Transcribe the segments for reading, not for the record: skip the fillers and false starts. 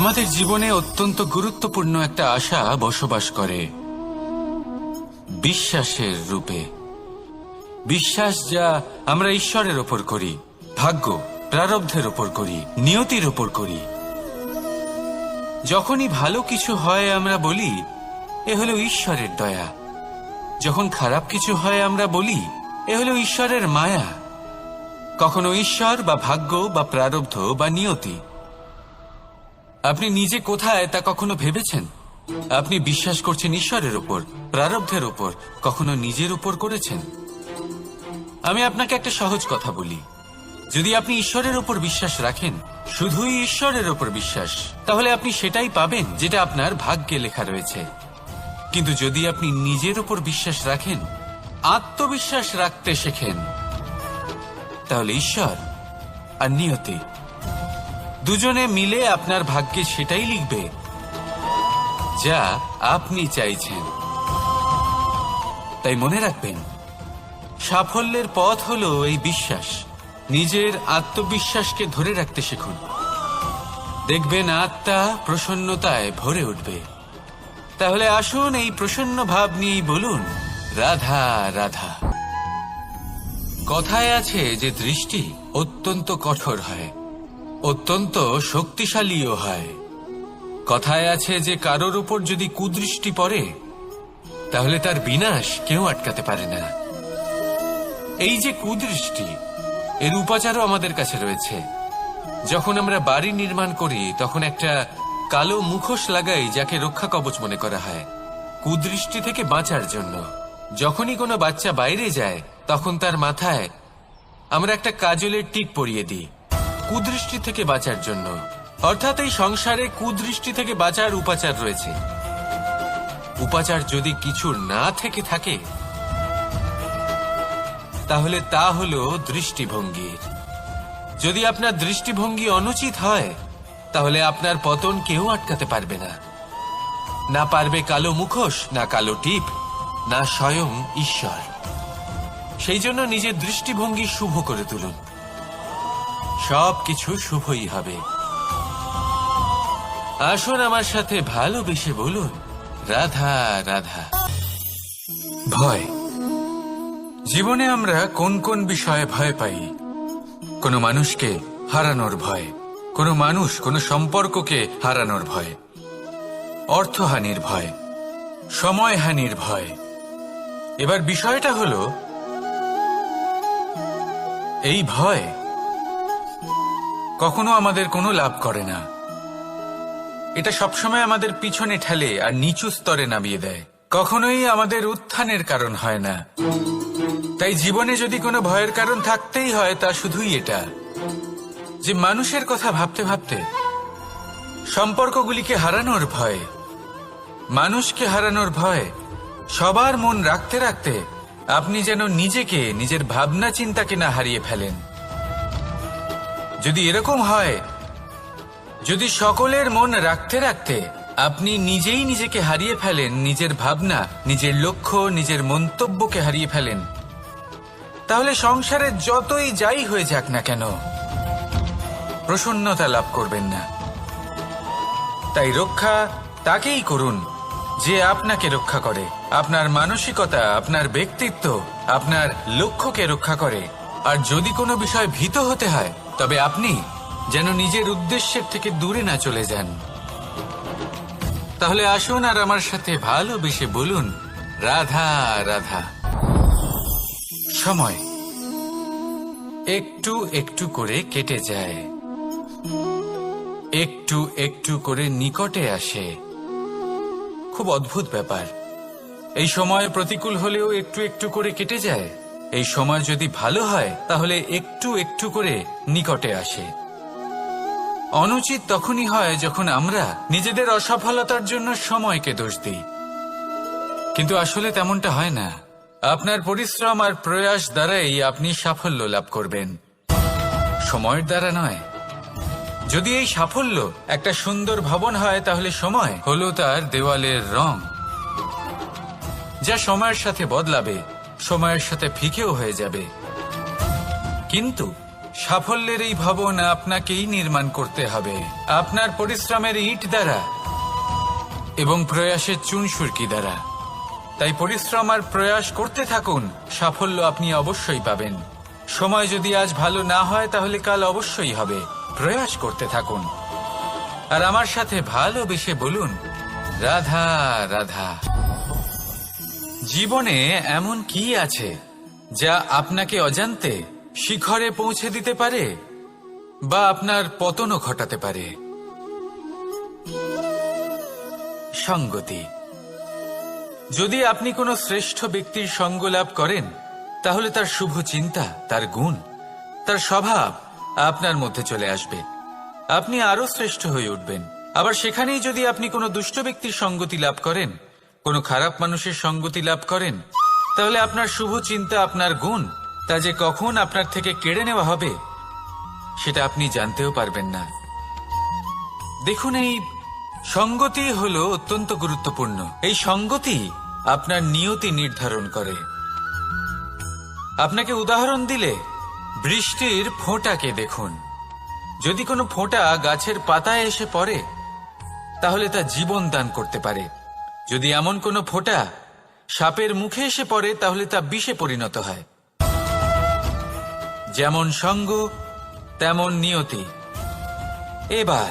আমাদের জীবনে অত্যন্ত গুরুত্বপূর্ণ একটা আশা বসবাস করে বিশ্বাসের রূপে। বিশ্বাস যা আমরা ঈশ্বরের ওপর করি, ভাগ্য প্রারব্ধের ওপর করি, নিয়তির ওপর করি। যখনই ভালো কিছু হয় আমরা বলি এ হলো ঈশ্বরের দয়া, যখন খারাপ কিছু হয় আমরা বলি এ হলো ঈশ্বরের মায়া। কখনো ঈশ্বর বা ভাগ্য বা প্রারব্ধ বা নিয়তি। আপনি নিজে কোথায় তা কখনো ভেবেছেন? আপনি বিশ্বাস করছেন ঈশ্বরের উপর, প্রারব্ধের উপর, কখনো নিজের উপর করেছেন? আমি আপনাকে একটা সহজ কথা বলি, যদি আপনি ঈশ্বরের উপর বিশ্বাস রাখেন, শুধুই ঈশ্বরের উপর বিশ্বাস, তাহলে আপনি সেটাই পাবেন যেটা আপনার ভাগ্যে লেখা রয়েছে। কিন্তু যদি আপনি নিজের উপর বিশ্বাস রাখেন, আত্মবিশ্বাস রাখতে শেখেন, তাহলে ঈশ্বর আর নিয়তি দুজনে মিলে আপনার ভাগ্যে সেটাই লিখবে যা আপনি চাইছেন। তাই মনে রাখবেন, সাফল্যের পথ হলো এই বিশ্বাস। নিজের আত্মবিশ্বাসকে ধরে রাখতে শিখুন, দেখবেন আত্মা প্রসন্নতায় ভরে উঠবে। তাহলে আসুন এই প্রসন্ন ভাব নিয়েই বলুন, রাধা রাধা। কথায় আছে যে দৃষ্টি অত্যন্ত কঠোর হয়, অত্যন্ত শক্তিশালীও হয়। কথায় আছে যে কারোর উপর যদি কুদৃষ্টি পড়ে তাহলে তার বিনাশ কেউ আটকাতে পারে না। এই যে কুদৃষ্টি, এর উপাচারও আমাদের কাছে রয়েছে। যখন আমরা বাড়ি নির্মাণ করি তখন একটা কালো মুখোশ লাগাই, যাকে রক্ষা কবচ মনে করা হয়, কুদৃষ্টি থেকে বাঁচার জন্য। যখনই কোনো বাচ্চা বাইরে যায় তখন তার মাথায় আমরা একটা কাজলের টিপ পরিয়ে দিই, কুদৃষ্টি থেকে বাঁচার জন্য। অর্থাৎ এই সংসারে কুদৃষ্টি থেকে বাঁচার উপাচার রয়েছে। উপাচার যদি কিছু না থেকে থাকে তাহলে তা হলো দৃষ্টিভঙ্গির। যদি আপনার দৃষ্টিভঙ্গি অনুচিত হয় তাহলে আপনার পতন কেউ আটকাতে পারবে না। না পারবে কালো মুখোশ, না কালো টিপ, না স্বয়ং ঈশ্বর। সেই জন্য নিজের দৃষ্টিভঙ্গি শুভ করে তুলুন, সবকিছু শুভই হবে। আসুন আমার সাথে ভালোবেসে বলুন, রাধা রাধা। ভয়। জীবনে আমরা কোন কোন বিষয়ে ভয় পাই? কোনো মানুষকে হারানোর ভয়, কোনো মানুষ কোনো সম্পর্ককে হারানোর ভয়, অর্থহানির ভয়, সময়হানির ভয়। এবার বিষয়টা হলো, এই ভয় কখনো আমাদের কোনো লাভ করে না। এটা সবসময় আমাদের পিছনে ঠেলে আর নিচু স্তরে নামিয়ে দেয়, কখনোই আমাদের উত্থানের কারণ হয় না। তাই জীবনে যদি কোনো ভয়ের কারণ থাকতেই হয় তা শুধুই এটা, যে মানুষের কথা ভাবতে ভাবতে সম্পর্কগুলিকে হারানোর ভয়, মানুষকে হারানোর ভয়, সবার মন রাখতে রাখতে আপনি যেন নিজেকে, নিজের ভাবনা চিন্তাকে না হারিয়ে ফেলেন। যদি এরকম হয়, যদি সকলের মন রাখতে রাখতে আপনি নিজেই নিজেকে হারিয়ে ফেলেন, নিজের ভাবনা, নিজের লক্ষ্য, নিজের মন্তব্যকে হারিয়ে ফেলেন, তাহলে সংসারে যতই যাই হয়ে যাক না কেন প্রসন্নতা লাভ করবেন না। তাই রক্ষা তাকেই করুন যে আপনাকে রক্ষা করে, আপনার মানসিকতা, আপনার ব্যক্তিত্ব, আপনার লক্ষ্যকে রক্ষা করে। আর যদি কোনো বিষয় ভীত হতে হয় তবে আপনি যেন নিজের উদ্দেশ্যের থেকে দূরে না চলে যান। তাহলে আসুন আর আমার সাথে ভালোবেসে বলুন, রাধা রাধা। সময় একটু একটু করে কেটে যায়, একটু একটু করে নিকটে আসে। খুব অদ্ভুত ব্যাপার। এই সময় প্রতিকূল হলেও একটু একটু করে কেটে যায়। এই সময় যদি ভালো হয় তাহলে একটু একটু করে নিকটে আসে। অনুচিত তখনই হয় যখন আমরা নিজেদের অসফলতার জন্য সময়কে দোষ দিই, কিন্তু আসলে তেমনটা হয় না। আপনার পরিশ্রম আর প্রয়াস দ্বারাই আপনি সাফল্য লাভ করবেন, সময়ের দ্বারা নয়। যদি এই সাফল্য একটা সুন্দর ভবন হয় তাহলে সময় হলো তার দেওয়ালের রং, যা সময়ের সাথে বদলাবে, সময়ের সাথে ফিকেও হয়ে যাবে। কিন্তু সাফল্যের এই ভবন আপনাকেই নির্মাণ করতে হবে, আপনার পরিশ্রমের ইট দ্বারা এবং প্রয়াসের চুনসুরকি দ্বারা। তাই পরিশ্রম আর প্রয়াস করতে থাকুন, সাফল্য আপনি অবশ্যই পাবেন। সময় যদি আজ ভালো না হয় তাহলে কাল অবশ্যই হবে। প্রয়াস করতে থাকুন আর আমার সাথে ভালোবেসে বলুন, রাধা রাধা। জীবনে এমন কি আছে যা আপনাকে অজান্তে শিখরে পৌঁছে দিতে পারে বা আপনার পতনও ঘটাতে পারে? সঙ্গতি। যদি আপনি কোনো শ্রেষ্ঠ ব্যক্তির সঙ্গ লাভ করেন তাহলে তার শুভ চিন্তা, তার গুণ, তার স্বভাব আপনার মধ্যে চলে আসবে। আপনি আরো শ্রেষ্ঠ হয়ে উঠবেন। আবার সেখানেই যদি আপনি কোনো দুষ্ট ব্যক্তির সঙ্গতি লাভ করেন, কোনো খারাপ মানুষের সঙ্গতি লাভ করেন, তাহলে আপনার শুভ চিন্তা, আপনার গুণ, তা যে কখন আপনার থেকে কেড়ে নেওয়া হবে সেটা আপনি জানতেও পারবেন না। দেখুন, এই সঙ্গতি হলো অত্যন্ত গুরুত্বপূর্ণ। এই সঙ্গতি আপনার নিয়তি নির্ধারণ করে। আপনাকে উদাহরণ দিলে, বৃষ্টির ফোঁটাকে দেখুন। যদি কোনো ফোঁটা গাছের পাতায় এসে পড়ে তাহলে তা জীবন দান করতে পারে। যদি এমন কোনো ফোঁটা সাপের মুখে এসে পড়ে তাহলে তা বিষে পরিণত হয়। যেমন সঙ্গ তেমন নিয়তি। এবার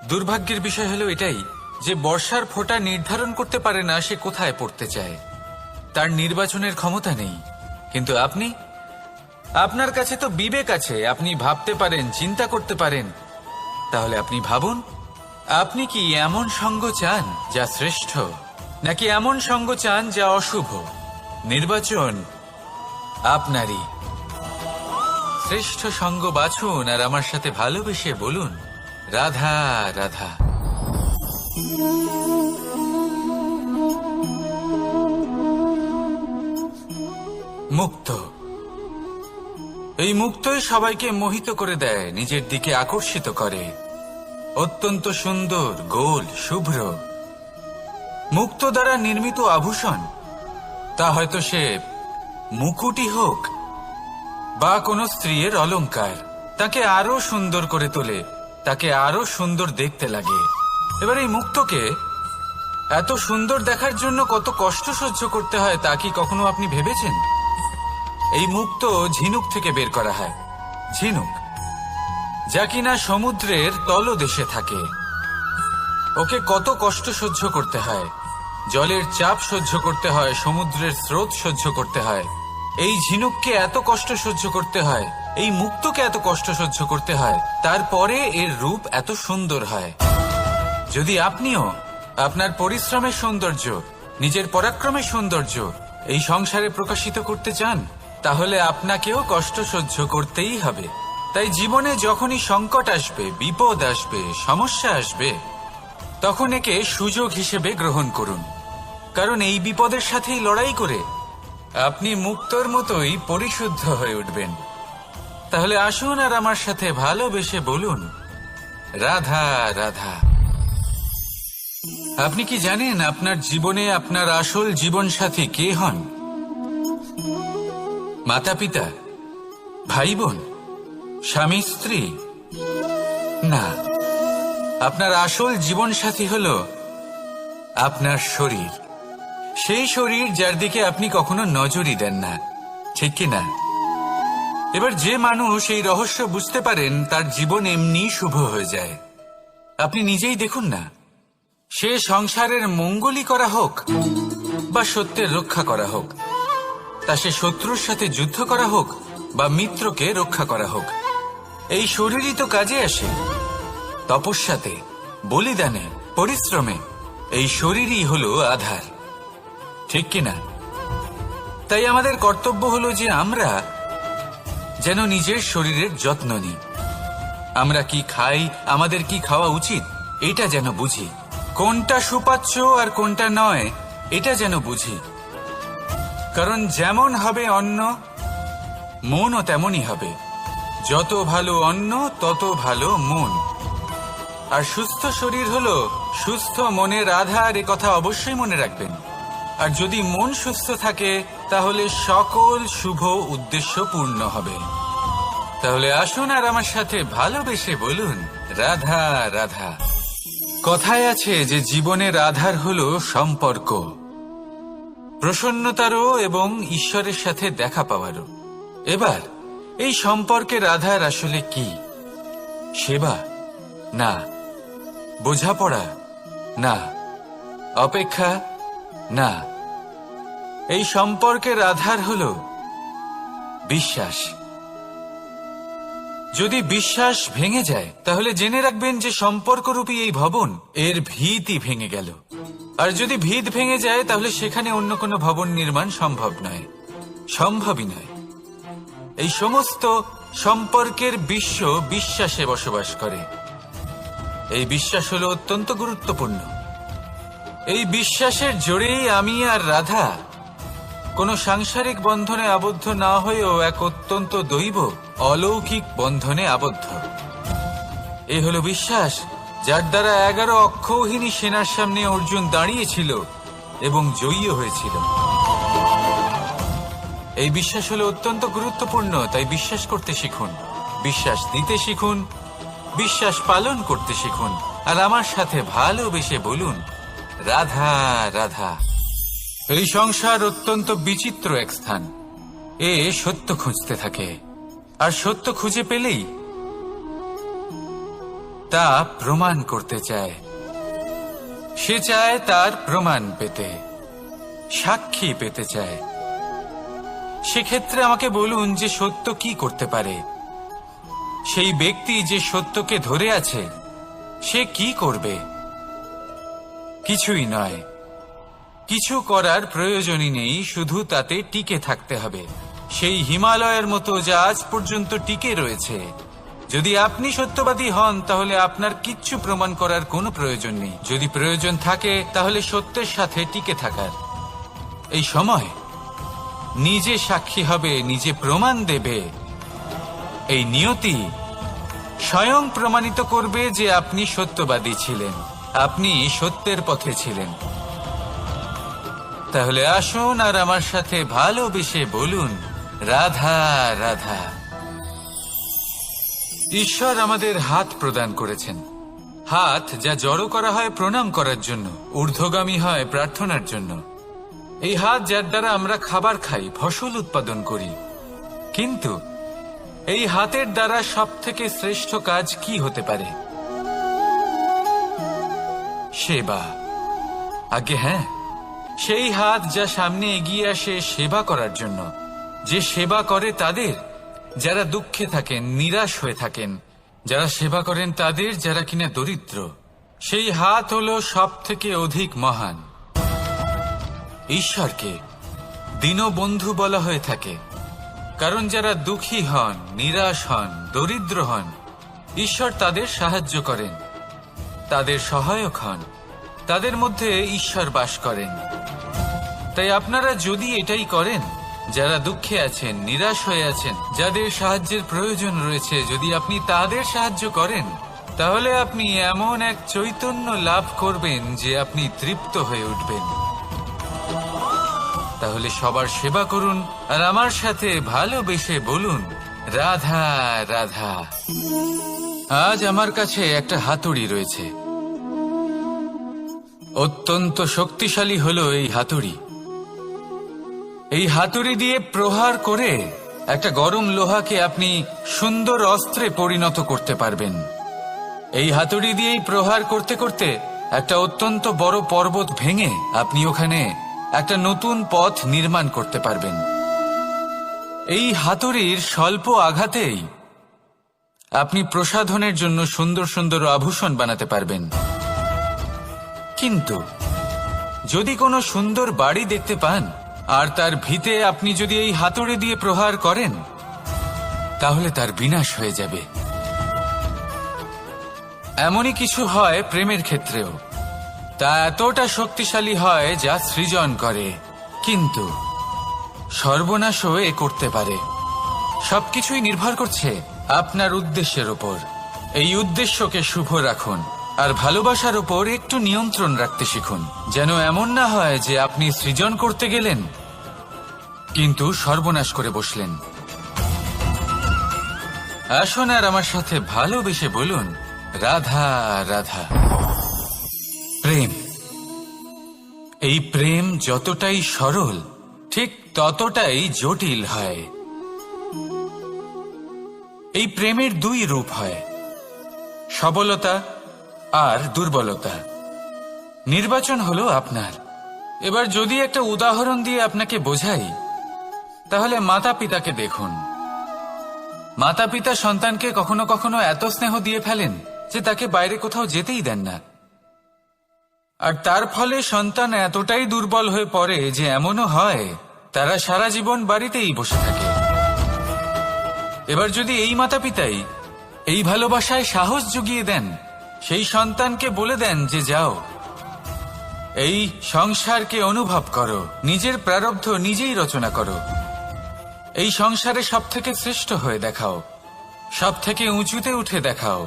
দুর্ভাগ্যের বিষয় হলো এটাই যে বর্ষার ফোঁটা নির্ধারণ করতে পারে না সে কোথায় পড়তে চায়। তার নির্বাচনের ক্ষমতা নেই। কিন্তু আপনি, আপনার কাছে তো বিবেক আছে, আপনি ভাবতে পারেন, চিন্তা করতে পারেন। তাহলে আপনি ভাবুন, আপনি কি এমন সঙ্গ চান যা শ্রেষ্ঠ, নাকি এমন সঙ্গ চান যা অশুভ? নির্বাচন আপনারই। শ্রেষ্ঠ সঙ্গ বাছুন আর আমার সাথে ভালোবেসে বলুন, রাধা রাধা। মুক্ত। এই মুক্তই সবাইকে মোহিত করে দেয়, নিজের দিকে আকর্ষিত করে। অত্যন্ত সুন্দর, গোল, শুভ্র। মুক্ত দ্বারা নির্মিত আভূষণ, তা হয়তো সে মুকুটই হোক বা কোনো স্ত্রীর অলংকার, তাকে আরো সুন্দর করে তোলে, তাকে আরো সুন্দর দেখতে লাগে। এবার এই মুক্তকে এত সুন্দর দেখার জন্য কত কষ্ট সহ্য করতে হয় তা কি কখনো আপনি ভেবেছেন? এই মুক্ত ঝিনুক থেকে বের করা হয়। ঝিনুক, যা কিনা সমুদ্রের তলদেশে থাকে। ওকে কত কষ্ট সহ্য করতে হয়, জলের চাপ সহ্য করতে হয়, সমুদ্রের স্রোত সহ্য করতে হয়। এই ঝিনুককে এত কষ্ট সহ্য করতে হয়, এই মুক্তকে এত কষ্ট সহ্য করতে হয়, তারপরে এর রূপ এত সুন্দর হয়। যদি আপনিও আপনার পরিশ্রমের সৌন্দর্য, নিজের পরাক্রমের সৌন্দর্য এই সংসারে প্রকাশিত করতে চান, তাহলে আপনাকেও কষ্ট সহ্য করতেই হবে। তাই জীবনে যখনই সংকট আসবে, বিপদ আসবে, সমস্যা আসবে, তখন একে সুযোগ হিসেবে গ্রহণ করুন। কারণ এই বিপদের সাথেই লড়াই করে আপনি মুক্তর মতোই পরিশুদ্ধ হয়ে উঠবেন। তাহলে আসুন আর আমার সাথে ভালোবেসে বলুন, রাধা রাধা। আপনি কি জানেন আপনার জীবনে আপনার আসল জীবনসাথী কে হন? মাতা পিতা, ভাই বোন, স্বামী স্ত্রী? না, আপনার আসল জীবনসাথী হল আপনার শরীর। সেই শরীর যার দিকে আপনি কখনো নজরই দেন না, ঠিক কি না? এবার যে মানুষ এই রহস্য বুঝতে পারেন তার জীবন এমনি শুভ হয়ে যায়। আপনি নিজেই দেখুন না, সে সংসারের মঙ্গলই করা হোক বা সত্যের রক্ষা করা হোক, তা সে শত্রুর সাথে যুদ্ধ করা হোক বা মিত্রকে রক্ষা করা হোক, এই শরীরই তো কাজে আসে। তপস্যাতে, বলিদানে, পরিশ্রমে এই শরীরই হলো আধার, ঠিক কিনা? তাই আমাদের কর্তব্য হলো যে আমরা যেন নিজের শরীরের যত্ন নিই। আমরা কি খাই, আমাদের কি খাওয়া উচিত, এটা যেন বুঝি। কোনটা সুপাচ্য আর কোনটা নয়, এটা যেন বুঝি। কারণ যেমন হবে অন্ন, মনও তেমনই হবে। যত ভালো অন্ন তত ভালো মন। আর সুস্থ শরীর হলো সুস্থ মনের আধার, এ কথা অবশ্যই মনে রাখবেন। আর যদি মন সুস্থ থাকে তাহলে সকল শুভ উদ্দেশ্য পূর্ণ হবে। তাহলে আসুন আর আমার সাথে ভালোবেসে বলুন, রাধা রাধা। কথায় আছে যে জীবনের আধার হলো সম্পর্ক, প্রসন্নতারও এবং ঈশ্বরের সাথে দেখা পাওয়ারও। এবার এই সম্পর্কের আধার আসলে কি? সেবা? না। বোঝাপড়া? না। অপেক্ষা? না। এই সম্পর্কের আধার হলো বিশ্বাস। যদি বিশ্বাস ভেঙে যায় তাহলে জেনে রাখবেন যে সম্পর্করূপী এই ভবন এর ভিতই ভেঙে গেল। আর যদি ভিত ভেঙে যায় তাহলে সেখানে অন্য কোনো ভবন নির্মাণ সম্ভব নয়, সম্ভবই নয়। এই সমস্ত সম্পর্কের বিশ্ব বিশ্বাসে বসবাস করে। এই বিশ্বাস হলো অত্যন্ত গুরুত্বপূর্ণ। এই বিশ্বাসের জোরেই আমি আর রাধা কোনো সাংসারিক বন্ধনে আবদ্ধ না হয়েও এক অত্যন্ত দৈব অলৌকিক বন্ধনে আবদ্ধ। এ হলো বিশ্বাস যার দ্বারা 11 অক্ষৌহিনী সেনার সামনে অর্জুন দাঁড়িয়েছিল এবং জয়ী হয়েছিল। এই বিশ্বাস হলো অত্যন্ত গুরুত্বপূর্ণ, তাই বিশ্বাস করতে শিখুন, বিশ্বাস দিতে শিখুন, বিশ্বাস পালন করতে শিখুন, আর আমার সাথে ভালোবেসে বলুন, রাধা রাধা। এই সংসার অত্যন্ত বিচিত্র এক স্থান। এ সত্য খুঁজতে থাকে, আর সত্য খুঁজে পেলেই তা প্রমাণ করতে চায়। সে চায় তার প্রমাণ পেতে, সাক্ষী পেতে চায়। সেক্ষেত্রে আমাকে বলুন যে সত্য কি করতে পারে? সেই ব্যক্তি যে সত্যকে ধরে আছে সে কি করবে? কিছুই নয়। কিছু করার প্রয়োজনই নেই, শুধু তাতে টিকে থাকতে হবে, সেই হিমালয়ের মতো যা আজ পর্যন্ত টিকে রয়েছে। যদি আপনি সত্যবাদী হন তাহলে আপনার কিচ্ছু প্রমাণ করার কোনো প্রয়োজন নেই। যদি প্রয়োজন থাকে তাহলে সত্যের সাথে টিকে থাকার। এই সময় নিজে সাক্ষী হবে, নিজে প্রমাণ দেবে। এই নিয়তি স্বয়ং প্রমাণিত করবে যে আপনি সত্যবাদী ছিলেন, আপনি সত্যের পথে ছিলেন। তাহলে আসুন আর আমার সাথে ভালোবেসে বলুন, রাধা রাধা। ঈশ্বর আমাদের হাত প্রদান করেছেন। হাত যা জড়ো করা হয় প্রণাম করার জন্য, ঊর্ধ্বগামী হয় প্রার্থনার জন্য। এই হাত যার দ্বারা আমরা খাবার খাই, ফসল উৎপাদন করি। কিন্তু এই হাতের দ্বারা সবথেকে শ্রেষ্ঠ কাজ কি হতে পারে? সেবা। আগে হ্যাঁ, সেই হাত যা সামনে এগিয়ে আসে সেবা করার জন্য, যে সেবা করে তাদের যারা দুঃখে থাকেন, নিরাশ হয়ে থাকেন, যারা সেবা করেন তাদের যারা কিনা দরিদ্র। সেই হাত হলো সব থেকে অধিক মহান। ঈশ্বরকে দীনবন্ধু বলা হয়ে থাকে, কারণ যারা দুঃখী হন, নিরাশ হন, দরিদ্র হন, ঈশ্বর তাদের সাহায্য করেন, তাদের সহায়ক হন, তাদের মধ্যে ঈশ্বর বাস করেন। তাই আপনারা যদি এটাই করেন, যারা দুঃখে আছেন, নিরাশ হয়ে আছেন, যাদের সাহায্যের প্রয়োজন রয়েছে, যদি আপনি তাদের সাহায্য করেন, তাহলে আপনি এমন এক চৈতন্য লাভ করবেন যে আপনি তৃপ্ত হয়ে উঠবেন। তাহলে সবার সেবা করুন আর আমার সাথে ভালোবেসে বলুন, রাধা রাধা। আজ আমার কাছে একটা হাতুড়ি রয়েছে। অত্যন্ত শক্তিশালী হলো এই হাতুড়ি। এই হাতুড়ি দিয়ে প্রহার করে একটা গরম লোহাকে আপনি সুন্দর অস্ত্রে পরিণত করতে পারবেন। এই হাতুড়ি দিয়েই প্রহার করতে করতে একটা অত্যন্ত বড় পর্বত ভেঙে আপনি ওখানে একটা নতুন পথ নির্মাণ করতে পারবেন। এই হাতুড়ির স্বল্প আঘাতেই আপনি প্রসাধনের জন্য সুন্দর সুন্দর আভূষণ বানাতে পারবেন। কিন্তু যদি কোনো সুন্দর বাড়ি দেখতে পান আর তার ভিতে আপনি যদি এই হাতুড়ি দিয়ে প্রহার করেন, তাহলে তার বিনাশ হয়ে যাবে। এমনই কিছু হয় প্রেমের ক্ষেত্রেও। তা এতটা শক্তিশালী হয় যা সৃজন করে, কিন্তু সর্বনাশও এ করতে পারে। সবকিছুই নির্ভর করছে আপনার উদ্দেশ্যের ওপর। এই উদ্দেশ্যকে শুভ রাখুন আর ভালোবাসার ওপর একটু নিয়ন্ত্রণ রাখতে শিখুন, যেন এমন না হয় যে আপনি সৃজন করতে গেলেন কিন্তু সর্বনাশ করে বসলেন। আসুন আর আমার সাথে ভালোবেসে বলুন, রাধা রাধা। প্রেম, এই প্রেম যতটাই সরল ঠিক ততটাই জটিল হয়। এই প্রেমের দুই রূপ হয়, সবলতা আর দুর্বলতা। নির্বাচন হলো আপনার। এবার যদি একটা উদাহরণ দিয়ে আপনাকে বোঝাই, তাহলে মাতা পিতাকে দেখুন। মাতা পিতা সন্তানকে কখনো কখনো এত স্নেহ দিয়ে ফেলেন যে তাকে বাইরে কোথাও যেতেই দেন না, আর তার ফলে সন্তান এতটাই দুর্বল হয়ে পড়ে যে এমনও হয় তারা সারা জীবন বাড়িতেই বসে থাকে। এবার যদি এই মাতা পিতাই এই ভালোবাসায় সাহস জুগিয়ে দেন, সেই সন্তানকে বলে দেন যে যাও, এই সংসারকে অনুভব করো, নিজের প্রারব্ধ নিজেই রচনা করো, এই সংসারে সব থেকে শ্রেষ্ঠ হয়ে দেখাও, সব থেকে উঁচুতে উঠে দেখাও,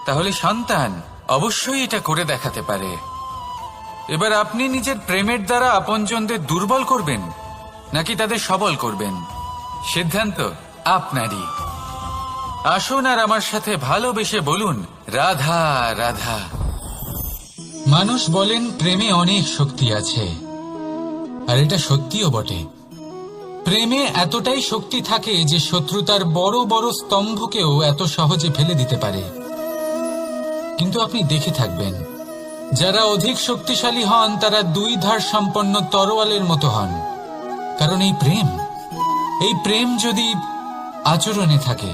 তাহলে সন্তান অবশ্যই এটা করে দেখাতে পারে। এবার আপনি নিজের প্রেমের দ্বারা আপনজনদের দুর্বল করবেন নাকি তাদের সবল করবেন, সিদ্ধান্ত আপনারই। আসুন আর আমার সাথে ভালোবেসে বলুন, রাধা রাধা। মানুষ বলেন প্রেমে অনেক শক্তি আছে, আর এটা সত্যিও বটে। প্রেমে এতটাই শক্তি থাকে যে শত্রুতার বড় বড় স্তম্ভকেও এত সহজে ফেলে দিতে পারে। কিন্তু আপনি দেখে থাকবেন, যারা অধিক শক্তিশালী হন তারা দুই ধার সম্পন্ন তরোয়ালের মতো হন। কারণ এই প্রেম যদি আচরণে থাকে,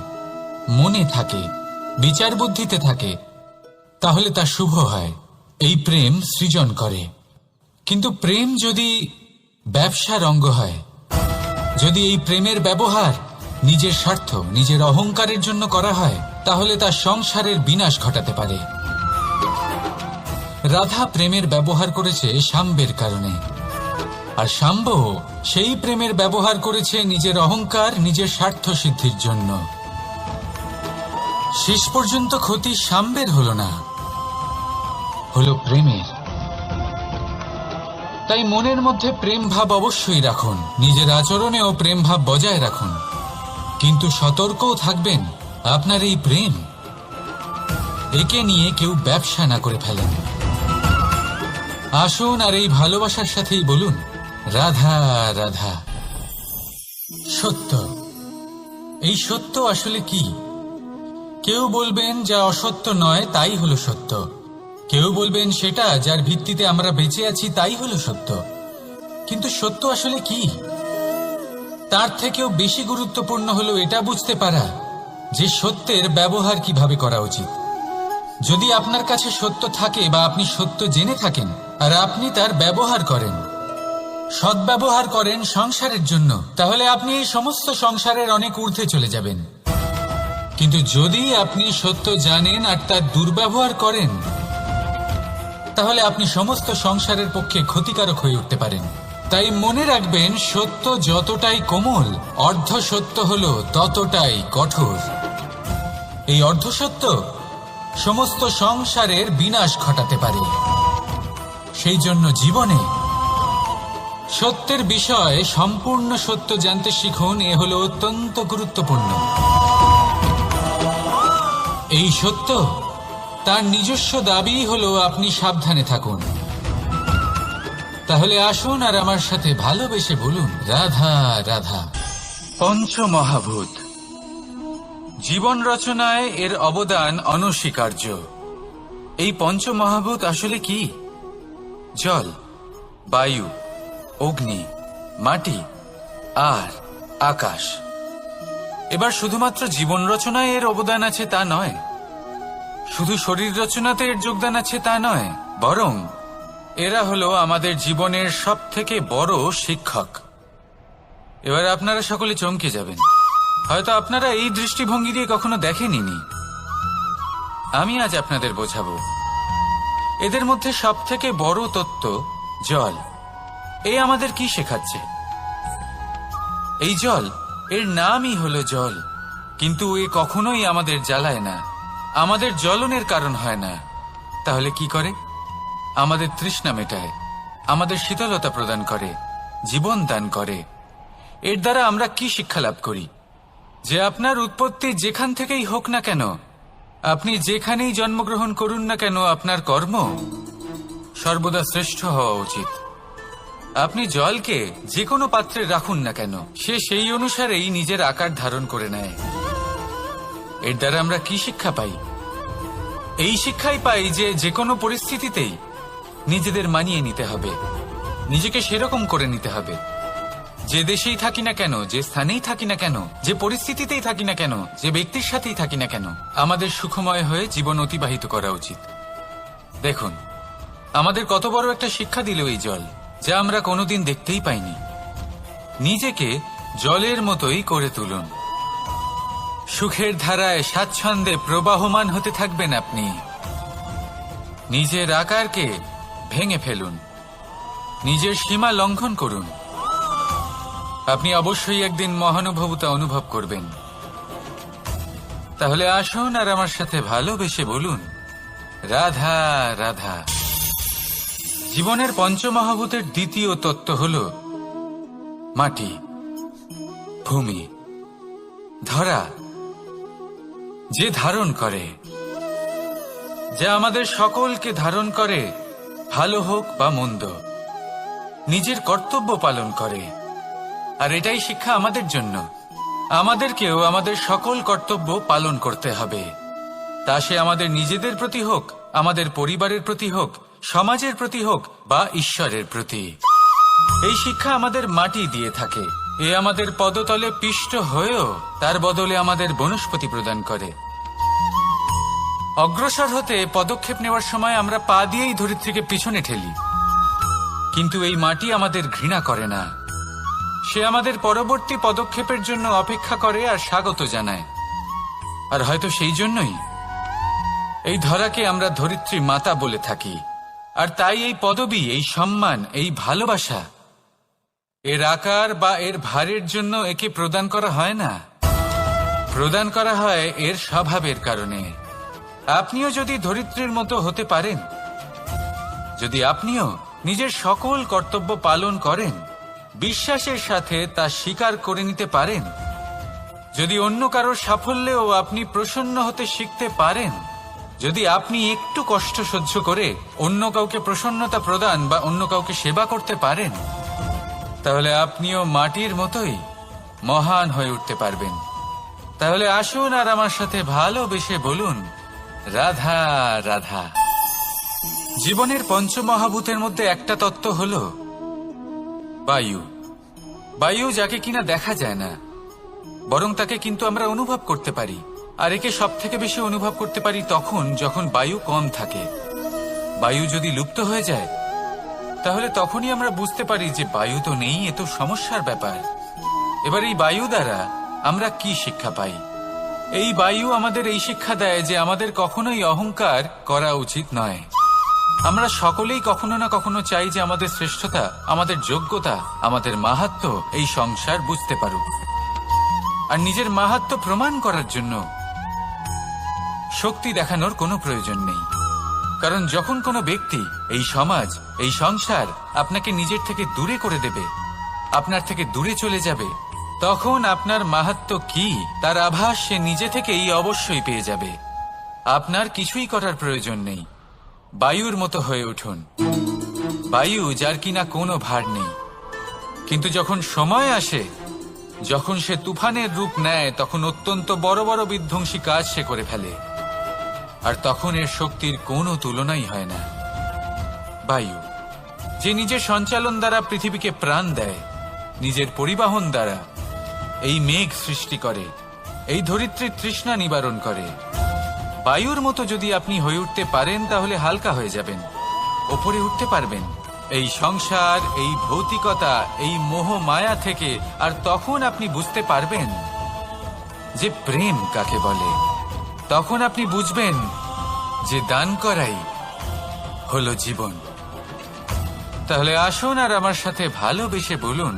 মনে থাকে, বিচার বুদ্ধিতে থাকে, তাহলে তা শুভ হয়। এই প্রেম সৃজন করে। কিন্তু প্রেম যদি ব্যবসার অঙ্গ হয়, যদি এই প্রেমের ব্যবহার নিজের স্বার্থ, নিজের অহংকারের জন্য করা হয়, তাহলে তা সংসারের বিনাশ ঘটাতে পারে। রাধা প্রেমের ব্যবহার করেছে শাম্বের কারণে, আর শাম্ব সেই প্রেমের ব্যবহার করেছে নিজের অহংকার, নিজের স্বার্থ সিদ্ধির জন্য। শেষ পর্যন্ত ক্ষতি শাম্বের হলো না, হলো প্রেমের। তাই মনের মধ্যে প্রেম ভাব অবশ্যই রাখুন, নিজের আচরণেও প্রেম ভাব বজায় রাখুন, কিন্তু সতর্কও থাকবেন আপনার এই প্রেম, একে নিয়ে কেউ ব্যবসা না করে ফেলেন। আসুন আর এই ভালোবাসার সাথেই বলুন, রাধা রাধা। সত্য, এই সত্য আসলে কি? কেউ বলবেন যা অসত্য নয় তাই হলো সত্য, কেউ বলবেন সেটা যার ভিত্তিতে আমরা বেঁচে আছি তাই হলো সত্য। কিন্তু সত্য আসলে কি? তার থেকেও বেশি গুরুত্বপূর্ণ হলো এটা বুঝতে পারা যে সত্যের ব্যবহার কিভাবে করা উচিত। যদি আপনার কাছে সত্য থাকে বা আপনি সত্য জেনে থাকেন আর আপনি তার ব্যবহার করেন, সদ্ব্যবহার করেন সংসারের জন্য, তাহলে আপনি এই সমস্ত সংসারের অনেক ঊর্ধ্বে চলে যাবেন। কিন্তু যদি আপনি সত্য জানেন আর তার দুর্ব্যবহার করেন, তাহলে আপনি সমস্ত সংসারের পক্ষে ক্ষতিকারক হয়ে উঠতে পারেন। তাই মনে রাখবেন, সত্য যতটাই কোমল, অর্ধ সত্য হলো ততটাই কঠোর। এই অর্ধ সত্য সমস্ত সংসারের বিনাশ ঘটাতে পারে। সেই জন্য জীবনে সত্যের বিষয়ে সম্পূর্ণ সত্য জানতে শিখুন, এ হলো অত্যন্ত গুরুত্বপূর্ণ। এই সত্য তার নিজস্ব দাবি হলো আপনি সাবধানে থাকুন। তাহলে আসুন আর আমার সাথে ভালোবেসে বলুন, রাধা রাধা। পঞ্চমহাভূত, জীবন রচনায় এর অবদান অনস্বীকার্য। এই পঞ্চমহাভূত আসলে কি? জল, বায়ু, অগ্নি, মাটি আর আকাশ। এবার শুধুমাত্র জীবন রচনায় এর অবদান আছে তা নয়, শুধু শরীর রচনাতে এর যোগদান আছে তা নয়, বরং এরা হলো আমাদের জীবনের সব থেকে বড় শিক্ষক। এবার আপনারা সকলে চমকে যাবেন, হয়তো আপনারা এই দৃষ্টিভঙ্গি দিয়ে কখনো দেখেননি। আমি আজ আপনাদের বোঝাবো। এদের মধ্যে সব থেকে বড় তত্ত্ব জল। এ আমাদের কি শেখাচ্ছে? এই জল, এর নামই হলো জল, কিন্তু এ কখনোই আমাদের জ্বালায় না, আমাদের জ্বলনের কারণ হয় না। তাহলে কি করে? আমাদের তৃষ্ণা মেটায়, আমাদের শীতলতা প্রদান করে, জীবন দান করে। এর দ্বারা আমরা কি শিক্ষা লাভ করি? যে আপনার উৎপত্তি যেখান থেকেই হোক না কেন, আপনি যেখানেই জন্মগ্রহণ করুন না কেন, আপনার কর্ম সর্বদা শ্রেষ্ঠ হওয়া উচিত। আপনি জলকে যে কোনো পাত্রে রাখুন না কেন, সে সেই অনুসারেই নিজের আকার ধারণ করে নেয়। এর দ্বারা আমরা কি শিক্ষা পাই? এই শিক্ষাই পাই যে যে কোনো পরিস্থিতিতেই নিজেদের মানিয়ে নিতে হবে, নিজেকে সেরকম করে নিতে হবে। যে দেশেই থাকি না কেন, যে স্থানেই থাকি না কেন, যে পরিস্থিতিতেই থাকি না কেন, যে ব্যক্তির সাথেই থাকি না কেন, আমাদের সুখময় হয়ে জীবন অতিবাহিত করা উচিত। দেখুন, আমাদের কত বড় একটা শিক্ষা দিল এই জল, যা আমরা কোনোদিন দেখতেই পাইনি। নিজেকে জলের মতোই করে তুলুন। সুখের ধারায় স্বাচ্ছন্দ্যে প্রবাহমান হতে থাকবেন আপনি। নিজের আকারকে ভেঙে ফেলুন, নিজের সীমা লঙ্ঘন করুন। আপনি অবশ্যই একদিন মহানুভবতা অনুভব করবেন। তাহলে আসুন আর আমার সাথে ভালোবেসে বলুন, রাধা রাধা। জীবনের পঞ্চমহাভূতের দ্বিতীয় তত্ত্ব হল মাটি, ভূমি, ধরা, যে ধারণ করে, যা আমাদের সকলকে ধারণ করে, ভালো হোক বা মন্দ, নিজের কর্তব্য পালন করে। আর এটাই শিক্ষা আমাদের জন্য। আমাদেরকেও আমাদের সকল কর্তব্য পালন করতে হবে, তা সে আমাদের নিজেদের প্রতি হোক, আমাদের পরিবারের প্রতি হোক, সমাজের প্রতি হোক বা ঈশ্বরের প্রতি। এই শিক্ষা আমাদের মাটি দিয়ে থাকে। এ আমাদের পদতলে পিষ্ট হয়েও তার বদলে আমাদের বনস্পতি প্রদান করে। অগ্রসর হতে পদক্ষেপ নেওয়ার সময় আমরা পা দিয়েই ধরিত্রীকে পিছনে ঠেলি, কিন্তু এই মাটি আমাদের ঘৃণা করে না। সে আমাদের পরবর্তী পদক্ষেপের জন্য অপেক্ষা করে আর স্বাগত জানায়। আর হয়তো সেই জন্যই এই ধরাকে আমরা ধরিত্রী মাতা বলে থাকি। আর তাই এই পদবি, এই সম্মান, এই ভালোবাসা এর আকার বা এর ভারের জন্য একে প্রদান করা হয় না, প্রদান করা হয় এর স্বভাবের কারণে। আপনিও যদি ধরিত্রীর মতো হতে পারেন, যদি আপনিও নিজের সকল কর্তব্য পালন করেন, বিশ্বাসের সাথে তা স্বীকার করে নিতে পারেন, যদি অন্য কারোর সাফল্যেও আপনি প্রসন্ন হতে শিখতে পারেন, যদি আপনি একটু কষ্ট সহ্য করে অন্য কাউকে প্রসন্নতা প্রদান বা অন্য কাউকে সেবা করতে পারেন, তাহলে আপনিও মাটির মতোই মহান হয়ে উঠতে পারবেন। তাহলে আসুন আর আমার সাথে ভালোবেসে বলুন, রাধা রাধা। জীবনের পঞ্চমহাভূতের মধ্যে একটা তত্ত্ব হল বায়ু। বায়ু যাকে কিনা দেখা যায় না, বরং তাকে কিন্তু আমরা অনুভব করতে পারি। আর একে সব থেকে বেশি অনুভব করতে পারি তখন যখন বায়ু কম থাকে। বায়ু যদি লুপ্ত হয়ে যায়, তাহলে তখনই আমরা বুঝতে পারি যে বায়ু তো নেই, এ তো সমস্যার ব্যাপার। এবার এই বায়ু দ্বারা আমরা কি শিক্ষা পাই? এই বায়ু আমাদের এই শিক্ষা দেয় যে আমাদের কখনোই অহংকার করা উচিত নয়। আমরা সকলেই কখনো না কখনো চাই যে আমাদের শ্রেষ্ঠতা, আমাদের যোগ্যতা, আমাদের মাহাত্ম্য এই সংসার বুঝতে পারুক। আর নিজের মাহাত্ম্য প্রমাণ করার জন্য শক্তি দেখানোর কোনো প্রয়োজন নেই। কারণ যখন কোনো ব্যক্তি, এই সমাজ, এই সংসার আপনাকে নিজের থেকে দূরে করে দেবে, আপনার থেকে দূরে চলে যাবে, তখন আপনার মাহাত্ম্য কি তার আভাস সে নিজে থেকেই অবশ্যই পেয়ে যাবে। আপনার কিছুই করার প্রয়োজন নেই। বায়ুর মতো হয়ে উঠুন। বায়ু যার কিনা কোনো ভার নেই, কিন্তু যখন সময় আসে, যখন সে তুফানের রূপ নেয়, তখন অত্যন্ত বড় বড় বিধ্বংসী কাজ সে করে ফেলে। আর তখন এর শক্তির কোনো তুলনাই হয় না। বায়ু যে নিজের সঞ্চালন দ্বারা পৃথিবীকে প্রাণ দেয়, নিজের পরিবহন দ্বারা এই মেঘ সৃষ্টি করে, এই ধরিত্রীর তৃষ্ণা নিবারণ করে। বায়ুর মতো যদি আপনি হয়ে উঠতে পারেন, তাহলে হালকা হয়ে যাবেন, ওপরে উঠতে পারবেন এই সংসার, এই ভৌতিকতা, এই মোহ মায়া থেকে। আর তখন আপনি বুঝতে পারবেন যে প্রেম কাকে বলে। তখন আপনি বুঝবেন যে দান করাই হলো জীবন। তাহলে আসুন আর আমার সাথে ভালোবেসে বলুন,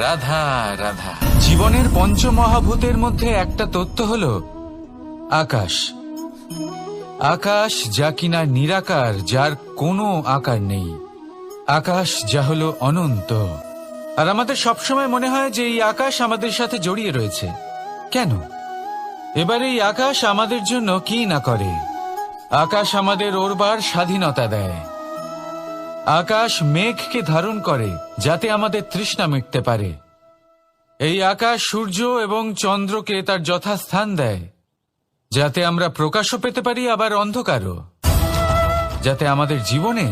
রাধা রাধা। জীবনের পঞ্চমহাভূতের মধ্যে একটা তত্ত্ব হল আকাশ। আকাশ যা কিনা নিরাকার, যার কোনো আকার নেই। আকাশ যা হলো অনন্ত। আর আমাদের সবসময় মনে হয় যে এই আকাশ আমাদের সাথে জড়িয়ে রয়েছে, কেন? এবার এই আকাশ আমাদের জন্য কি না করে। আকাশ আমাদের ওড়বার স্বাধীনতা দেয়। আকাশ মেঘকে ধারণ করে যাতে আমাদের তৃষ্ণা মিটতে পারে। এই আকাশ সূর্য এবং চন্দ্রকে তার যথাস্থান দেয় যাতে আমরা প্রকাশও পেতে পারি, আবার অন্ধকারও, যাতে আমাদের জীবনে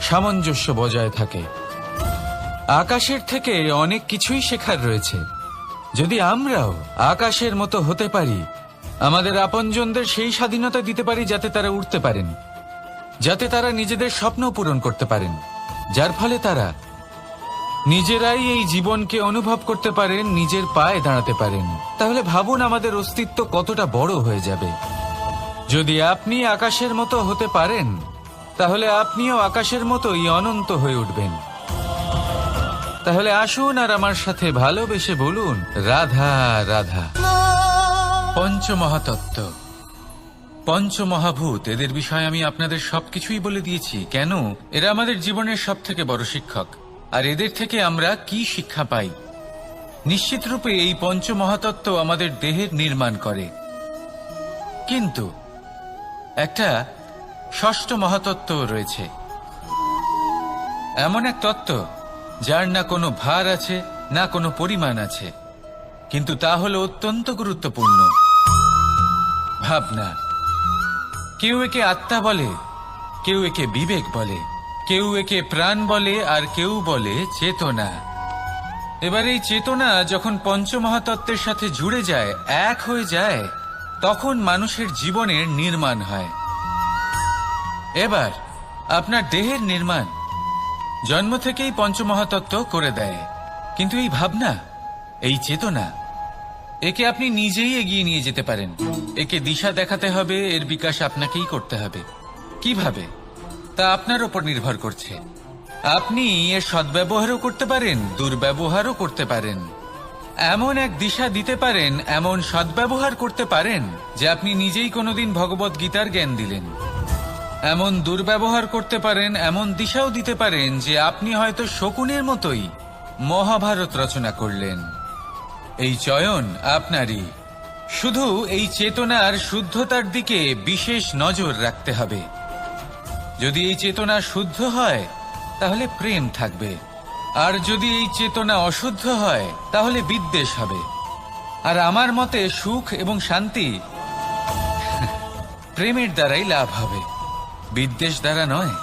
সামঞ্জস্য বজায় থাকে। আকাশের থেকে অনেক কিছুই শেখার রয়েছে। যদি আমরাও আকাশের মতো হতে পারি, আমাদের আপনজনদের সেই স্বাধীনতা দিতে পারি যাতে তারা উঠতে পারেন, যাতে তারা নিজেদের স্বপ্ন পূরণ করতে পারেন, যার ফলে তারা নিজেরাই এই জীবনকে অনুভব করতে পারেন, নিজের পায়ে দাঁড়াতে পারেন, তাহলে ভাবুন আমাদের অস্তিত্ব কতটা বড় হয়ে যাবে। যদি আপনি আকাশের মতো হতে পারেন, তাহলে আপনিও আকাশের মতোই অনন্ত হয়ে উঠবেন। তাহলে আসুন আর আমার সাথে ভালোবেসে বলুন, রাধা রাধা। পঞ্চমহাতত্ত্ব, পঞ্চমহাভূত, এদের বিষয়ে আমি আপনাদের সবকিছুই বলে দিয়েছি। কেন? এরা আমাদের জীবনের সব থেকে বড় শিক্ষক। আর এদের থেকে আমরা কি শিক্ষা পাই? নিশ্চিত রূপে এই পঞ্চমহাতত্ত্ব আমাদের দেহের নির্মাণ করে, কিন্তু একটা ষষ্ঠ মহাতত্ত্ব রয়েছে, এমন এক তত্ত্ব যার না কোনো ভার আছে, না কোনো পরিমাণ আছে, কিন্তু তা হলো অত্যন্ত গুরুত্বপূর্ণ, ভাবনা। কেউ একে আত্মা বলে, কেউ একে বিবেক বলে, কেউ একে প্রাণ বলে, আর কেউ বলে চেতনা। এবার এই চেতনা যখন পঞ্চমহাতত্ত্বের সাথে জুড়ে যায়, এক হয়ে যায়, তখন মানুষের জীবনের নির্মাণ হয়। এবার আপনার দেহের নির্মাণ জন্ম থেকেই পঞ্চমহাতত্ত্ব করে দেয়, কিন্তু এই ভাবনা, এই চেতনা, একে আপনি নিজেই এগিয়ে নিয়ে যেতে পারেন। একে দিশা দেখাতে হবে, এর বিকাশ আপনাকেই করতে হবে। কিভাবে? তা আপনার উপর নির্ভর করছে। আপনি এর সদ্ব্যবহারও করতে পারেন, দুর্ব্যবহারও করতে পারেন। এমন এক দিশা দিতে পারেন, এমন সদ্ব্যবহার করতে পারেন যে আপনি নিজেই কোনোদিন ভগবত গীতার জ্ঞান দিলেন। এমন দুর্ব্যবহার করতে পারেন, এমন দিশাও দিতে পারেন যে আপনি হয়তো শকুনের মতোই মহাভারত রচনা করলেন। এই চয়ন আপনারই। শুধু এই চেতনার শুদ্ধতার দিকে বিশেষ নজর রাখতে হবে। যদি এই চেতনা শুদ্ধ হয়, তাহলে প্রেম থাকবে, আর যদি এই চেতনা অশুদ্ধ হয়, তাহলে বিদ্বেষ হবে। আর আমার মতে সুখ এবং শান্তি প্রেমের দ্বারাই লাভ হবে, বিদ্বেষ দ্বারা নয়।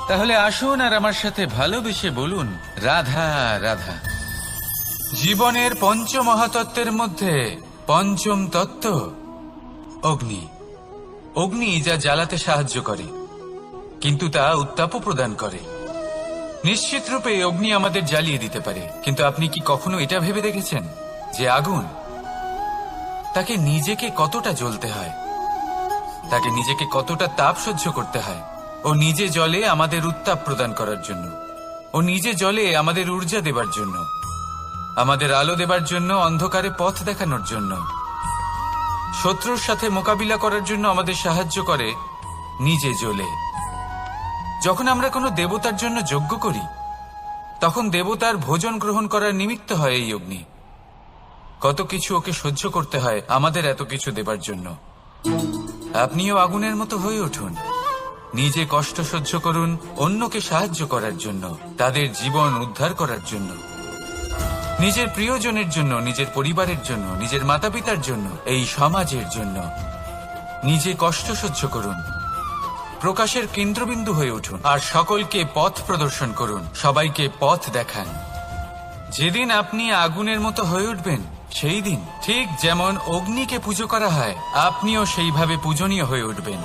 তাহলে আসুন আর আমার সাথে ভালোবেসে বলুন, রাধা রাধা। জীবনের পঞ্চমহাতত্ত্বের মধ্যে পঞ্চম তত্ত্ব অগ্নি। অগ্নি যা জ্বালাতে সাহায্য করে, কিন্তু তা উত্তাপও প্রদান করে। নিশ্চিত রূপে অগ্নি আমাদের জ্বালিয়ে দিতে পারে, কিন্তু আপনি কি কখনো এটা ভেবে দেখেছেন যে আগুন, তাকে নিজেকে কতটা জ্বলতে হয়, তাকে নিজেকে কতটা তাপ সহ্য করতে হয়। ও নিজে জ্বলে আমাদের উত্তাপ প্রদান করার জন্য, ও নিজে জ্বলে আমাদের ঊর্জা দেবার জন্য, আমাদের আলো দেবার জন্য, অন্ধকারে পথ দেখানোর জন্য, শত্রুর সাথে মোকাবিলা করার জন্য আমাদের সাহায্য করে, নিজে জ্বলে। যখন আমরা কোনো দেবতার জন্য যজ্ঞ করি, তখন দেবতার ভোজন গ্রহণ করার নিমিত্ত হয় এই অগ্নি। কত কিছু ওকে সহ্য করতে হয় আমাদের এত কিছু দেবার জন্য। আপনিও আগুনের মতো হয়ে উঠুন, নিজে কষ্ট সহ্য করুন অন্যকে সাহায্য করার জন্য, তাদের জীবন উদ্ধার করার জন্য, নিজের প্রিয়জনের জন্য, নিজের পরিবারের জন্য, নিজের মাতা পিতার জন্য, এই সমাজের জন্য। নিজে কষ্ট সহ্য করুন, প্রকাশের কেন্দ্রবিন্দু হয়ে উঠুন, আর সকলকে পথ প্রদর্শন করুন, সবাইকে পথ দেখান। যেদিন আপনি আগুনের মতো হয়ে উঠবেন, সেই দিন ঠিক যেমন অগ্নিকে পুজো করা হয়, আপনিও সেইভাবে পূজনীয় হয়ে উঠবেন।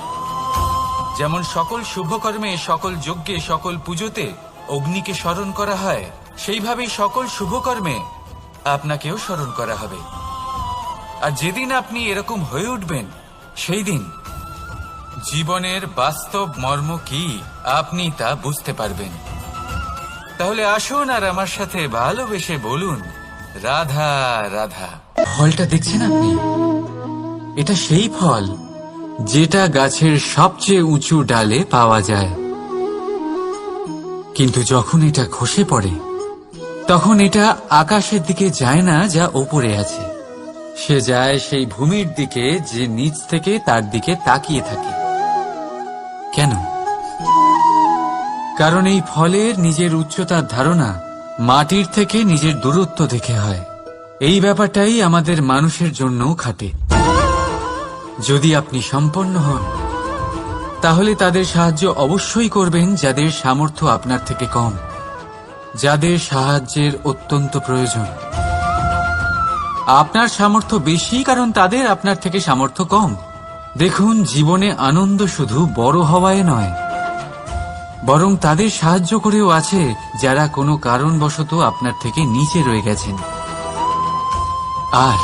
যেমন সকল শুভকর্মে, সকল যজ্ঞে, সকল পুজোতে অগ্নিকে স্মরণ করা হয়, সেইভাবেই সকল শুভকর্মে আপনাকেও স্মরণ করা হবে। আর যেদিন আপনি এরকম হয়ে উঠবেন, সেই দিন জীবনের বাস্তব মর্ম কি আপনি তা বুঝতে পারবেন। তাহলে আসুন আর আমার সাথে ভালোবেসে বলুন, রাধা রাধা। ফলটা দেখছেন আপনি? এটা সেই ফল যেটা গাছের সবচেয়ে উঁচু ডালে পাওয়া যায়, কিন্তু যখন এটা খসে পড়ে, তখন এটা আকাশের দিকে যায় না যা ওপরে আছে, সে যায় সেই ভূমির দিকে যে নিচ থেকে তার দিকে তাকিয়ে থাকে। কেন? কারণ এই ফলের নিজের উচ্চতার ধারণা মাটির থেকে নিজের দূরত্ব দেখে হয়। এই ব্যাপারটাই আমাদের মানুষের জন্যও খাটে। যদি আপনি সম্পন্ন হন, তাহলে তাদের সাহায্য অবশ্যই করবেন যাদের সামর্থ্য আপনার থেকে কম, যাদের সাহায্যের অত্যন্ত প্রয়োজন। আপনার সামর্থ্য বেশি কারণ তাদের আপনার থেকে সামর্থ্য কম। দেখুন, জীবনে আনন্দ শুধু বড় হওয়ায় নয়, বরং তাদের সাহায্য করেও আছে যারা কোনো কারণবশত আপনার থেকে নিচে রয়ে গেছেন। আর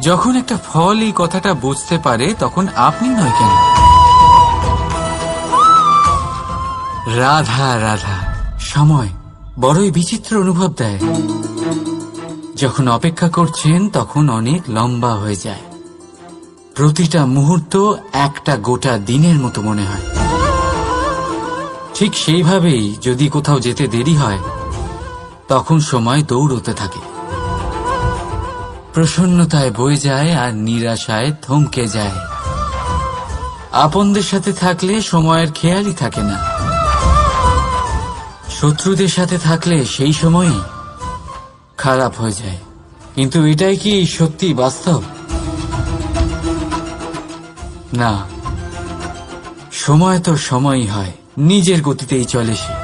যখন একটা ফল এই কথাটা বুঝতে পারে, তখন আপনি নয় কেন? রাধা রাধা। সময় বড়ই বিচিত্র অনুভব দেয়। যখন অপেক্ষা করছেন তখন অনেক লম্বা হয়ে যায়। প্রতিটা মুহূর্ত একটা গোটা দিনের মতো মনে হয়। ঠিক সেইভাবেই যদি কোথাও যেতে দেরি হয়, তখন সময় দৌড়তে থাকে। প্রসন্নতায় বয়ে যায় আর নিরাশায় থমকে যায়। আপনদের সাথে থাকলে সময়ের খেয়ালই থাকে না। শত্রুদের সাথে থাকলে সেই সময়ই খারাপ হয়ে যায়। কিন্তু এটাই কি সত্যি বাস্তব? না, সময় তো সময়ই হয়, নিজের গতিতেই চলে সে।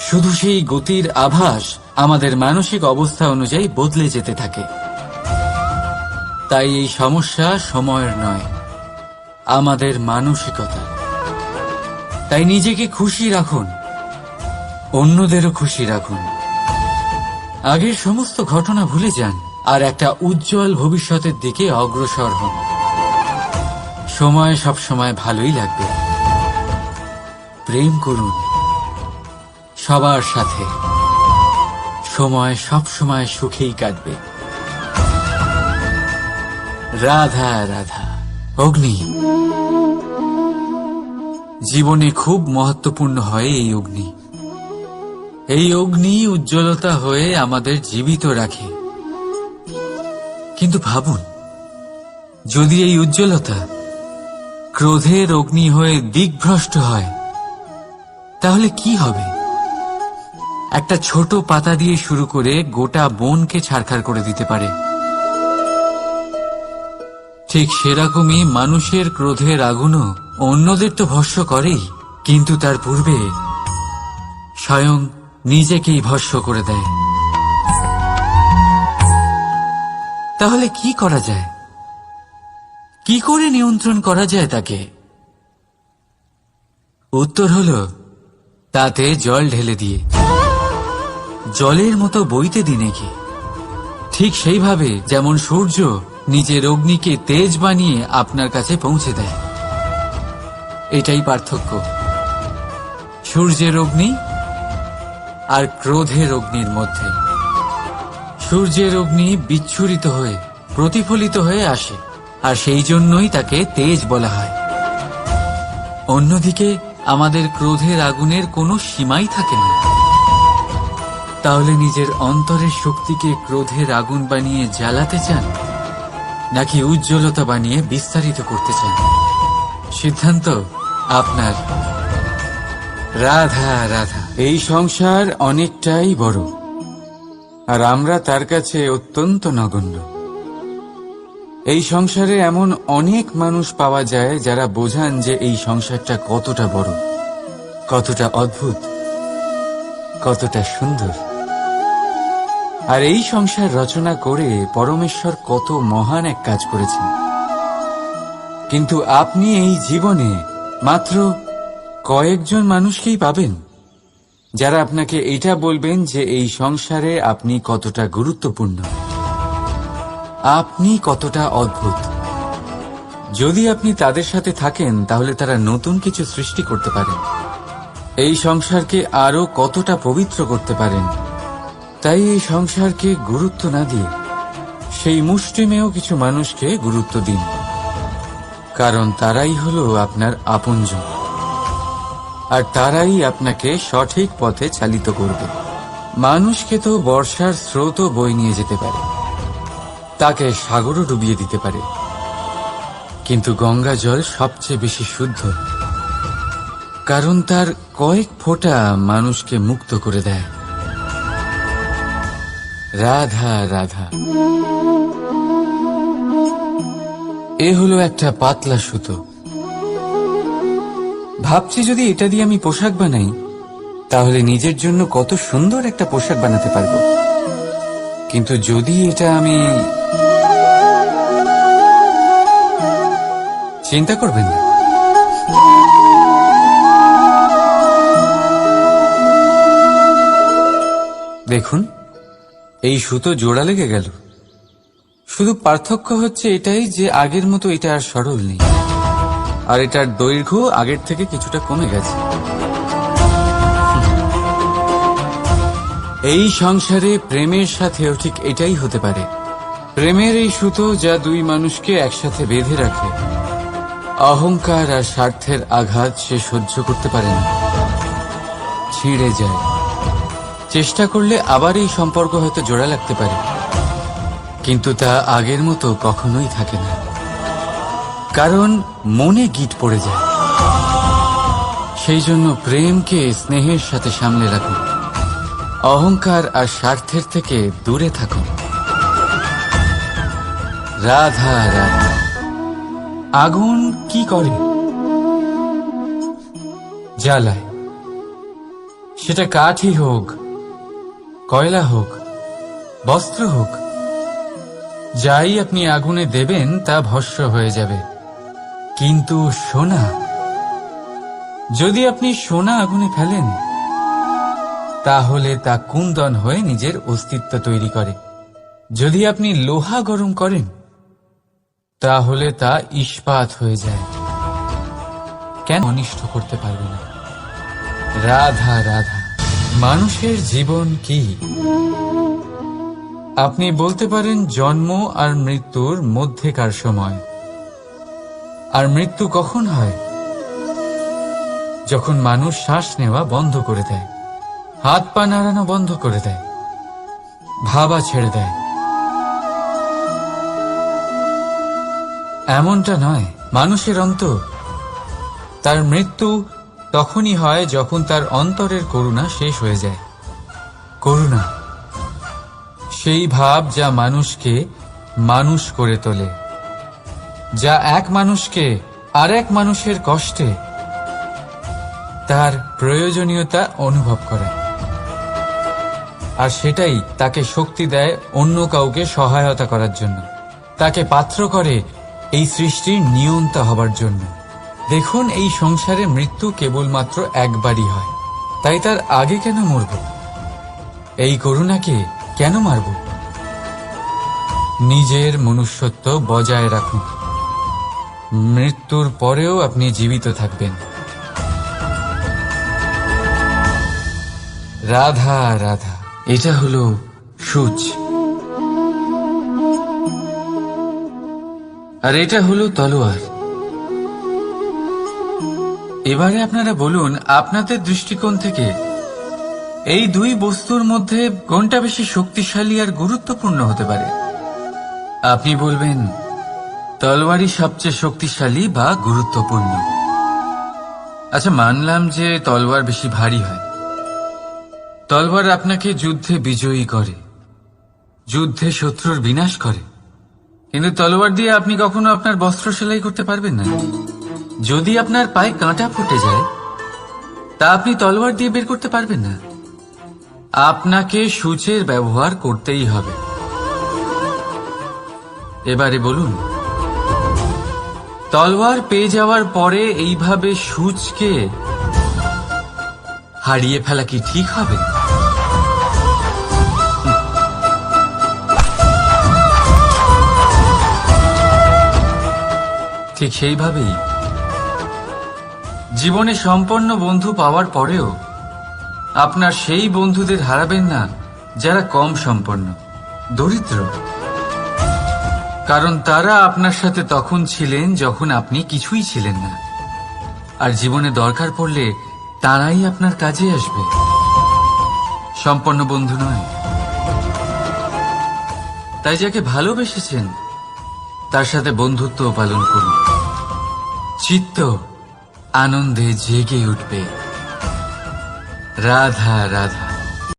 শুধু সেই গতির আভাস আমাদের মানসিক অবস্থা অনুযায়ী বদলে যেতে থাকে। তাই এই সমস্যা সময়ের নয়, আমাদের মানসিকতা। তাই নিজেকে খুশি রাখুন, অন্যদেরও খুশি রাখুন। আগের সমস্ত ঘটনা ভুলে যান আর একটা উজ্জ্বল ভবিষ্যতের দিকে অগ্রসর হন। সময় সবসময় ভালোই লাগবে। প্রেম করুন সবার সাথে, সময় সবসময় সুখেই কাটবে। রাধা রাধা। অগ্নি জীবনে খুব মহত্বপূর্ণ হয়। এই অগ্নি উজ্জ্বলতা হয়ে আমাদের জীবিত রাখে। কিন্তু ভাবুন, যদি এই উজ্জ্বলতা ক্রোধের অগ্নি হয়ে দিকভ্রষ্ট হয়, তাহলে কি হবে? একটা ছোট পাতা দিয়ে শুরু করে গোটা বনকে ছারখার করে দিতে পারে। ঠিক সেরকমই মানুষের ক্রোধের আগুনও অন্যদের তো ভস্ম করেই, কিন্তু তার পূর্বে স্বয়ং নিজেকেই ভস্ম করে দেয়। তাহলে কি করা যায়? কি করে নিয়ন্ত্রণ করা যায় তাকে? উত্তর হলো, তাতে জল ঢেলে দিয়ে জলের মতো বইতে দিন একে। ঠিক সেইভাবে যেমন সূর্য নিজের অগ্নিকে তেজ বানিয়ে আপনার কাছে পৌঁছে দেয়। এটাই পার্থক্য সূর্যের অগ্নি আর ক্রোধের অগ্নির মধ্যে। সূর্যের অগ্নি বিচ্ছুরিত হয়ে প্রতিফলিত হয়ে আসে, আর সেই জন্যই তাকে তেজ বলা হয়। অন্যদিকে আমাদের ক্রোধের আগুনের কোনো সীমাই থাকে না। তাহলে নিজের অন্তরের শক্তিকে ক্রোধের আগুন বানিয়ে জ্বালাতে চান, নাকি উজ্জ্বলতা বানিয়ে বিস্তারিত করতে চান? সিদ্ধান্ত আপনার। রাধা রাধা। এই সংসার অনেকটাই বড়, আর আমরা তার কাছে অত্যন্ত নগণ্য। এই সংসারে এমন অনেক মানুষ পাওয়া যায় যারা বোঝান যে এই সংসারটা কতটা বড়, কতটা অদ্ভুত, কতটা সুন্দর। আর এই সংসার রচনা করে পরমেশ্বর কত মহান এক কাজ করেছেন। কিন্তু আপনি এই জীবনে মাত্র কয়েকজন মানুষকেই পাবেন যারা আপনাকে এটা বলবেন যে এই সংসারে আপনি কতটা গুরুত্বপূর্ণ, আপনি কতটা অদ্ভুত। যদি আপনি তাদের সাথে থাকেন, তাহলে তারা নতুন কিছু সৃষ্টি করতে পারেন, এই সংসারকে আরো কতটা পবিত্র করতে পারেন। তাই এই সংসারকে গুরুত্ব না দিয়ে সেই মুষ্টিমেয় কিছু মানুষকে গুরুত্ব দিন, কারণ তারাই হলো আপনার আপনজন, আর তারাই আপনাকে সঠিক পথে চালিত করবে। মানুষকে তো বর্ষার স্রোতও বয়ে নিয়ে যেতে পারে, তাকে সাগরও ডুবিয়ে দিতে পারে, কিন্তু গঙ্গা জল সবচেয়ে বেশি শুদ্ধ, কারণ তার কয়েক ফোঁটা মানুষকে মুক্ত করে দেয়। রাধা রাধা, এ হলো একটা পাতলা সুতো। ভাবছি যদি এটা দিয়ে আমি পোশাক বানাই, তাহলে নিজের জন্য কত সুন্দর একটা পোশাক বানাতে পারবো। কিন্তু যদি এটা আমি... চিন্তা করবেন না, দেখুন এই সুতো জোড়া লেগে গেল। শুধু পার্থক্য হচ্ছে এটাই যে আগের মতো এটা আর সরল নেই, আর এটার দৈর্ঘ্য আগের থেকে কিছুটা কমে গেছে। এই সংসারে প্রেমের সাথেও ঠিক এটাই হতে পারে। প্রেমের এই সুতো যা দুই মানুষকে একসাথে বেঁধে রাখে, অহংকার আর স্বার্থের আঘাত সে সহ্য করতে পারে না, ছিঁড়ে যায়। চেষ্টা করলে আবার এই সম্পর্ক হয়তো জোড়া লাগতে পারে, কিন্তু তা আগের মতো কখনোই থাকে না, কারণ মনে গিট পড়ে যায়। সেই জন্য প্রেমকে স্নেহের সাথে সামলে রাখুন, অহংকার আর স্বার্থের থেকে দূরে থাকুন। রাধা রাধা। আগুন কি করে? জ্বালায়। সেটা কাঠই হোক, কয়লা হোক, বস্ত্র হোক, যাই আপনি আগুনে দেবেন তা ভস্ম হয়ে যাবে। কিন্তু সোনা, যদি আপনি সোনা আগুনে ফেলেন, তাহলে তা কুন্দন হয়ে নিজের অস্তিত্ব তৈরি করে। যদি আপনি লোহা গরম করেন, তাহলে তা ইস্পাত হয়ে যায়। কেন অনিষ্ট করতে পারবে না? রাধা রাধা। মানুষের জীবন কি? আপনি বলতে পারেন জন্ম আর মৃত্যুর মধ্যেকার সময়। আর মৃত্যু কখন হয়? যখন মানুষ শ্বাস নেওয়া বন্ধ করে দেয়, হাত পা নাড়ানো বন্ধ করে দেয়, ভাবা ছেড়ে দেয়। এমনটা নয়, মানুষের অন্তর। তার মৃত্যু তখনই হয় যখন তার অন্তরের করুণা শেষ হয়ে যায়। করুণা সেই ভাব যা মানুষকে মানুষ করে তোলে, যা এক মানুষকে আর এক মানুষের কষ্টে তার প্রয়োজনীয়তা অনুভব করে, আর সেটাই তাকে শক্তি দেয় অন্য কাউকে সহায়তা করার জন্য, তাকে পাত্র করে এই সৃষ্টির নিয়ন্তা হবার জন্য। দেখুন, এই সংসারে মৃত্যু কেবলমাত্র একবারই হয়, তাই তার আগে কেন মরব? এই করুণাকে কেন মারব? নিজের মনুষ্যত্ব বজায় রাখুন, মৃত্যুর পরেও আপনি জীবিত থাকবেন। রাধা রাধা। এটা হলো সূচ, আর এটা হলো তলোয়ার। এবারে আপনারা বলুন, আপনাদের দৃষ্টিকোণ থেকে এই দুই বস্তুর মধ্যে কোনটা বেশি শক্তিশালী আর গুরুত্বপূর্ণ হতে পারে? আপনি বলবেন তলোয়ারই সবচেয়ে শক্তিশালী বা গুরুত্বপূর্ণ। আচ্ছা, মানলাম যে তলোয়ার বেশি ভারী হয়। তলোয়ার আপনাকে যুদ্ধে বিজয়ী করে, যুদ্ধে শত্রুর বিনাশ করে, কিন্তু তলোয়ার দিয়ে আপনি কখনো আপনার বস্ত্র সেলাই করতে পারবেন না। যদি আপনার পায়ে কাঁটা ফুটে যায়, তা আপনি তলোয়ার দিয়ে বের করতে পারবেন না। আপনাকে সূচের ব্যবহার করতেই হবে। এবারে বলুন, তলোয়ার পেয়ে যাওয়ার পরে এইভাবে সূচকে হারিয়ে ফেলা কি ঠিক হবে? ঠিক সেইভাবেই জীবনে সম্পন্ন বন্ধু পাওয়ার পরেও আপনার সেই বন্ধুদের হারাবেন না যারা কম সম্পন্ন, দরিদ্র, কারণ তারা আপনার সাথে তখন ছিলেন যখন আপনি কিছুই ছিলেন না, আর জীবনে দরকার পড়লে তারাই আপনার কাজে আসবে, সম্পন্ন বন্ধু নয়। তাই যাকে ভালোবেসেছেন তার সাথে বন্ধুত্ব পালন করুন। চিত্ত আনন্দে জেগে উঠবে। রাধা রাধা।